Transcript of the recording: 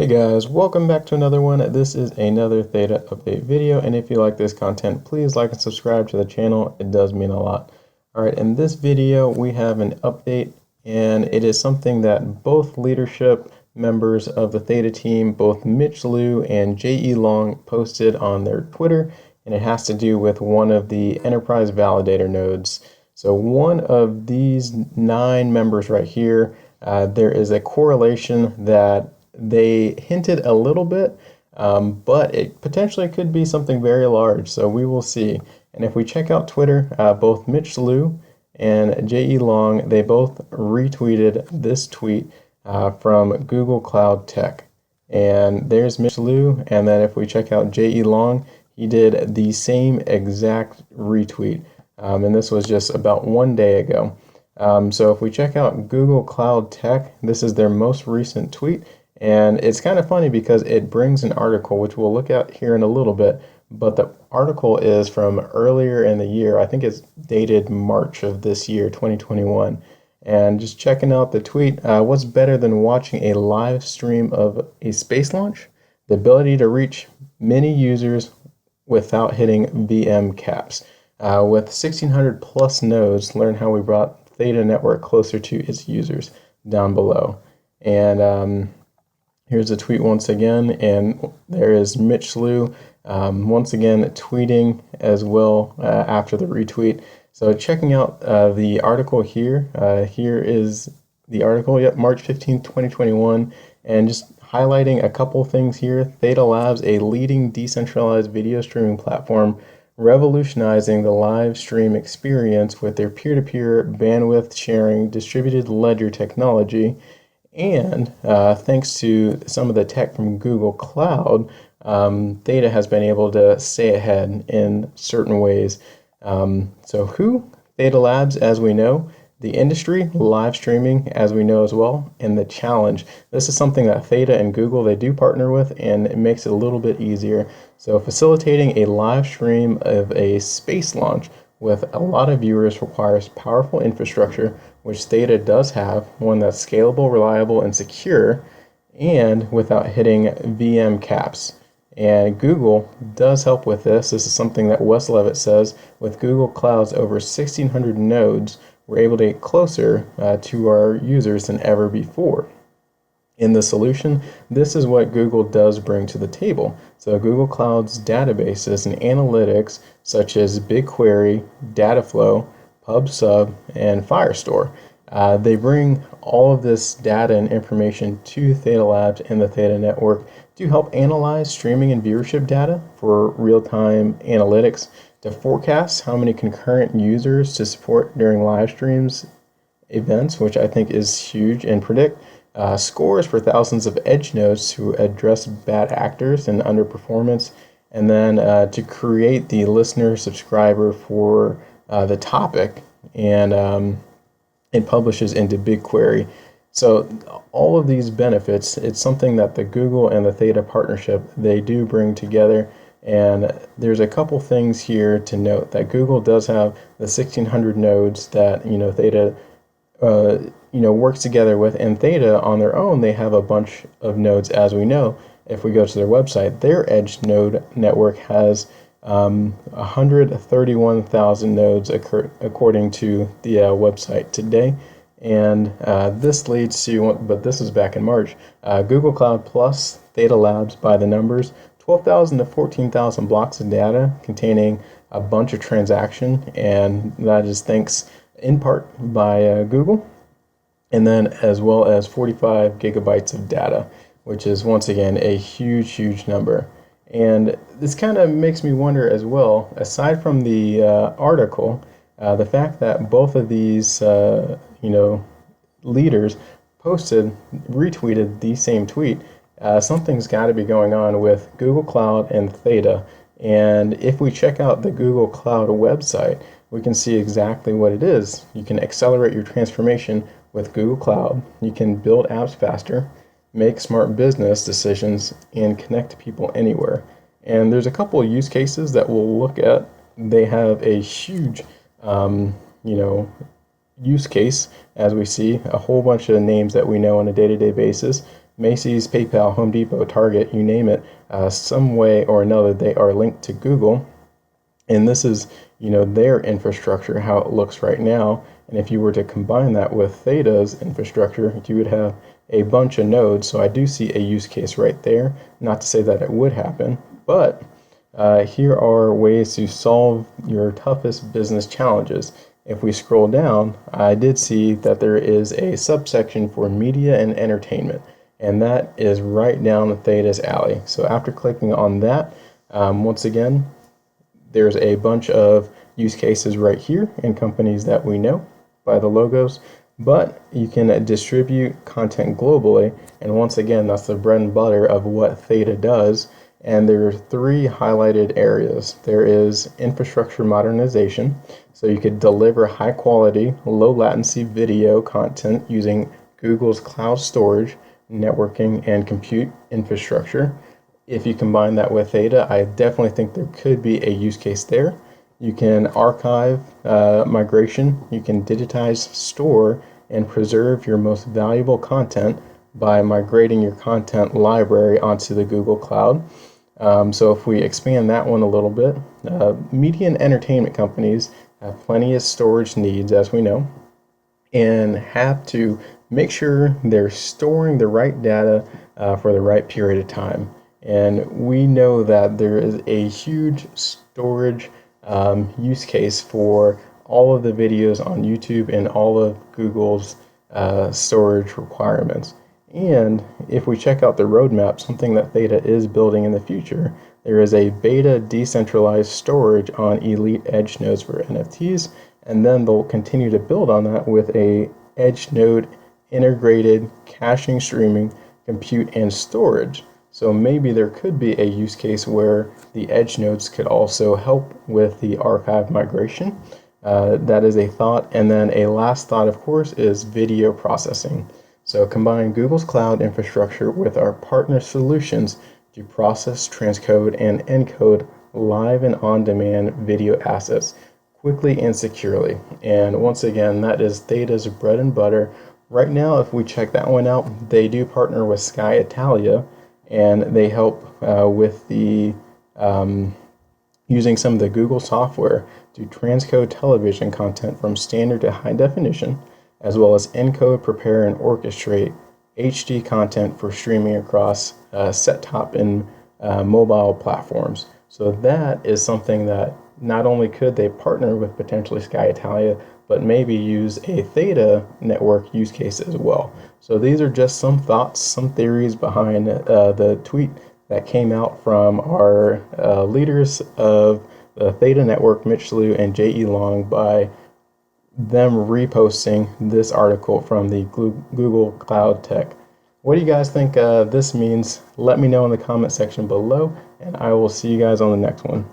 Hey guys, welcome back to another one. This is another Theta update video, and if you like this content, please like and subscribe to the channel. It does mean a lot. Alright, in this video we have an update, and it is something that both leadership members of the Theta team, both Mitch Liu and J.E. Long, posted on their Twitter, and it has to do with one of the enterprise validator nodes. So one of these 9 members right here, there is a correlation that they hinted a little bit, but it potentially could be something very large, so we will see. And if we check out Twitter, both Mitch Liu and J.E. Long, they both retweeted this tweet from Google Cloud Tech. And there's Mitch Liu, and then if we check out J.E. Long, he did the same exact retweet, and this was just about 1 day ago. So if we check out Google Cloud Tech, this is their most recent tweet. And it's kind of funny because it brings an article, which we'll look at here in a little bit, but the article is from earlier in the year. I think it's dated March of this year, 2021. And just checking out the tweet, what's better than watching a live stream of a space launch? The ability to reach many users without hitting VM caps. With 1,600 plus nodes, learn how we brought Theta Network closer to its users, down below. And here's the tweet once again, and there is Mitch Liu once again tweeting as well after the retweet. So checking out the article here, here is the article, yep, March 15th, 2021, and just highlighting a couple things here. Theta Labs, a leading decentralized video streaming platform, revolutionizing the live stream experience with their peer-to-peer bandwidth sharing distributed ledger technology. And thanks to some of the tech from Google Cloud, Theta has been able to stay ahead in certain ways. So who? Theta Labs, as we know. The industry, live streaming, as we know as well. And the challenge. This is something that Theta and Google, they do partner with, and it makes it a little bit easier. So facilitating a live stream of a space launch with a lot of viewers requires powerful infrastructure, which Theta does have, one that's scalable, reliable, and secure, and without hitting VM caps. And Google does help with this. This is something that Wes Levitt says. With Google Cloud's over 1,600 nodes, we're able to get closer to our users than ever before. In the solution, this is what Google does bring to the table. So Google Cloud's databases and analytics such as BigQuery, Dataflow, PubSub, and Firestore. They bring all of this data and information to Theta Labs and the Theta Network to help analyze streaming and viewership data for real-time analytics, to forecast how many concurrent users to support during live streams events, which I think is huge, and predict scores for thousands of edge nodes to address bad actors and underperformance, and then to create the listener subscriber for the topic, and it publishes into BigQuery. So all of these benefits, it's something that the Google and the Theta partnership, they do bring together. And there's a couple things here to note, that Google does have the 1,600 nodes that Theta works together with, and Theta on their own, they have a bunch of nodes, as we know. If we go to their website, their edge node network has 131,000 nodes according to the website today. And this leads to, but this is back in March, Google Cloud plus Theta Labs by the numbers, 12,000 to 14,000 blocks of data containing a bunch of transaction, and that is thanks in part by Google, and then as well as 45 gigabytes of data, which is once again a huge number. And this kind of makes me wonder as well, aside from the article, the fact that both of these leaders retweeted the same tweet, something's got to be going on with Google Cloud and Theta. And if we check out the Google Cloud website, we can see exactly what it is. You can accelerate your transformation with Google Cloud. You can build apps faster, make smart business decisions, and connect people anywhere. And there's a couple of use cases that we'll look at. They have a huge, use case, as we see a whole bunch of names that we know on a day-to-day basis. Macy's, PayPal, Home Depot, Target, you name it, some way or another they are linked to Google. And this is, their infrastructure, how it looks right now. And if you were to combine that with Theta's infrastructure, you would have a bunch of nodes. So I do see a use case right there. Not to say that it would happen, but here are ways to solve your toughest business challenges. If we scroll down, I did see that there is a subsection for media and entertainment, and that is right down Theta's alley. So after clicking on that, once again, there's a bunch of use cases right here in companies that we know by the logos, but you can distribute content globally. And once again, that's the bread and butter of what Theta does. And there are three highlighted areas. There is infrastructure modernization. So you could deliver high quality, low latency video content using Google's cloud storage, networking, and compute infrastructure. If you combine that with Theta, I definitely think there could be a use case there. You can archive migration, you can digitize, store, and preserve your most valuable content by migrating your content library onto the Google Cloud. So if we expand that one a little bit, media and entertainment companies have plenty of storage needs, as we know, and have to make sure they're storing the right data for the right period of time. And we know that there is a huge storage use case for all of the videos on YouTube and all of Google's storage requirements. And if we check out the roadmap, something that Theta is building in the future, there is a beta decentralized storage on elite edge nodes for NFTs, and then they'll continue to build on that with a edge node integrated caching, streaming, compute, and storage. So maybe there could be a use case where the edge nodes could also help with the archive migration. That is a thought. And then a last thought, of course, is video processing. So combine Google's cloud infrastructure with our partner solutions to process, transcode, and encode live and on-demand video assets quickly and securely. And once again, that is Theta's bread and butter. Right now, if we check that one out, they do partner with Sky Italia, and they help with the using some of the Google software to transcode television content from standard to high definition, as well as encode, prepare, and orchestrate HD content for streaming across set-top and mobile platforms. So that is something that not only could they partner with potentially Sky Italia, but maybe use a Theta network use case as well. So these are just some thoughts, some theories behind the tweet that came out from our leaders of the Theta network, Mitch Liu and J.E. Long, by them reposting this article from the Google Cloud Tech. What do you guys think this means? Let me know in the comment section below, and I will see you guys on the next one.